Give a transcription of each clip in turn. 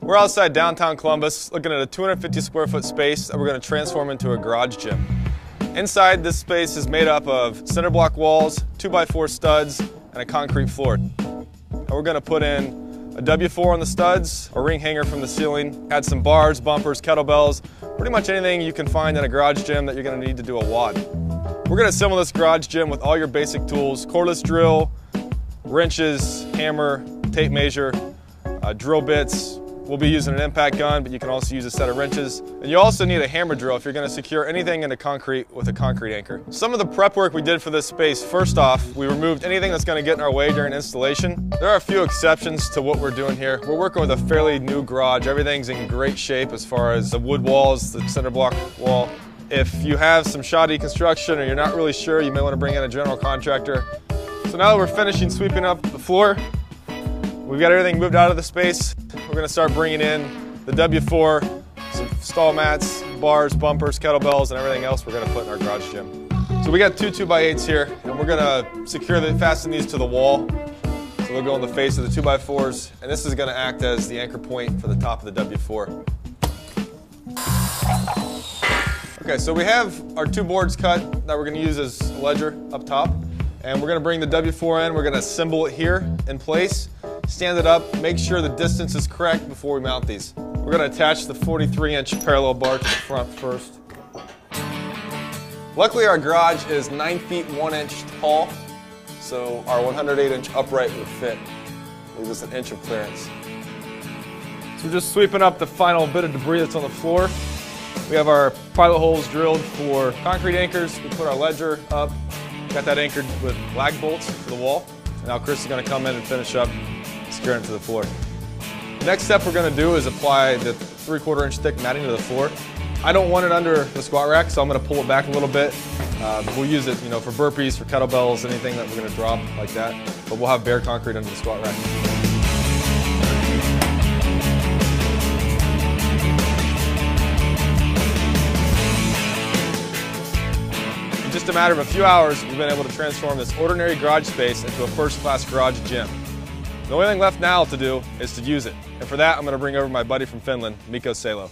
We're outside downtown Columbus looking at a 250 square foot space that we're going to transform into a garage gym. Inside, this space is made up of cinder block walls, 2x4 studs, and a concrete floor. And we're going to put in a W4 on the studs, a ring hanger from the ceiling, add some bars, bumpers, kettlebells, pretty much anything you can find in a garage gym that you're going to need to do a WOD. We're going to assemble this garage gym with all your basic tools: cordless drill, wrenches, hammer, tape measure, drill bits. We'll be using an impact gun, but you can also use a set of wrenches. And you also need a hammer drill if you're going to secure anything into concrete with a concrete anchor. Some of the prep work we did for this space: first off, we removed anything that's going to get in our way during installation. There are a few exceptions to what we're doing here. We're working with a fairly new garage. Everything's in great shape as far as the wood walls, the cinder block wall. If you have some shoddy construction or you're not really sure, you may want to bring in a general contractor. So now that we're finishing sweeping up the floor, we've got everything moved out of the space. We're going to start bringing in the W4, some stall mats, bars, bumpers, kettlebells, and everything else we're going to put in our garage gym. So we got two 2x8s here, and we're going to fasten these to the wall. So they'll go in the face of the 2x4s, and this is going to act as the anchor point for the top of the W4. Okay, so we have our two boards cut that we're going to use as a ledger up top, and we're going to bring the W4 in. We're going to assemble it here in place. Stand it up, make sure the distance is correct before we mount these. We're going to attach the 43-inch parallel bar to the front first. Luckily, our garage is 9 feet 1 inch tall, so our 108-inch upright will fit. Leaves us an inch of clearance. So we're just sweeping up the final bit of debris that's on the floor. We have our pilot holes drilled for concrete anchors. We put our ledger up, got that anchored with lag bolts to the wall. And now Chris is going to come in and finish up securing it to the floor. The next step we're going to do is apply the 3/4 inch thick matting to the floor. I don't want it under the squat rack, so I'm going to pull it back a little bit. We'll use it, for burpees, for kettlebells, anything that we're going to drop like that. But we'll have bare concrete under the squat rack. In just a matter of a few hours, we've been able to transform this ordinary garage space into a first-class garage gym. The only thing left now to do is to use it. And for that, I'm going to bring over my buddy from Finland, Mikko Salo.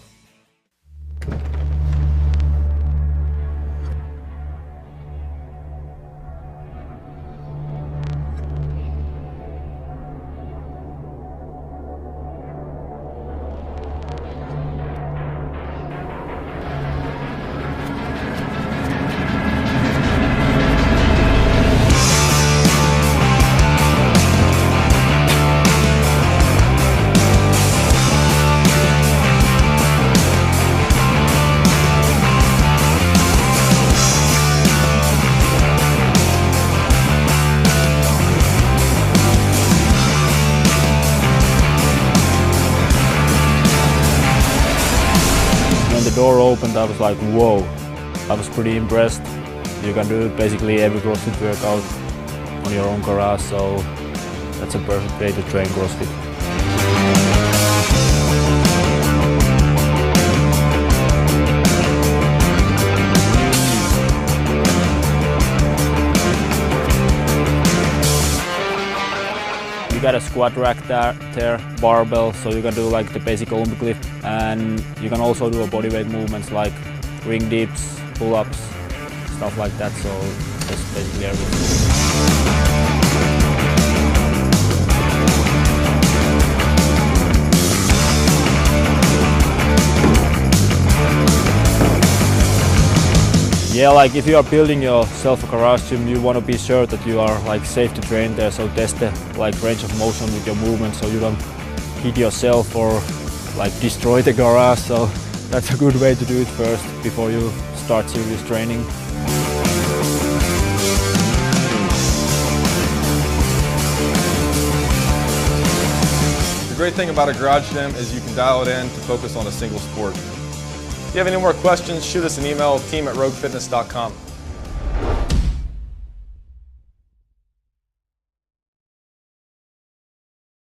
The door opened, I was like, whoa. I was pretty impressed. You can do basically every CrossFit workout on your own garage, so that's a perfect way to train CrossFit. You got a squat rack there, barbell, so you can do like the basic Olympic lift, and you can also do a bodyweight movements like ring dips, pull-ups, stuff like that, so that's basically everything. Yeah, like if you are building yourself a garage gym, you want to be sure that you are like safe to train there. So test the range of motion with your movement, so you don't hit yourself or like destroy the garage. So that's a good way to do it first before you start serious training. The great thing about a garage gym is you can dial it in to focus on a single sport. If you have any more questions, shoot us an email, team@roguefitness.com.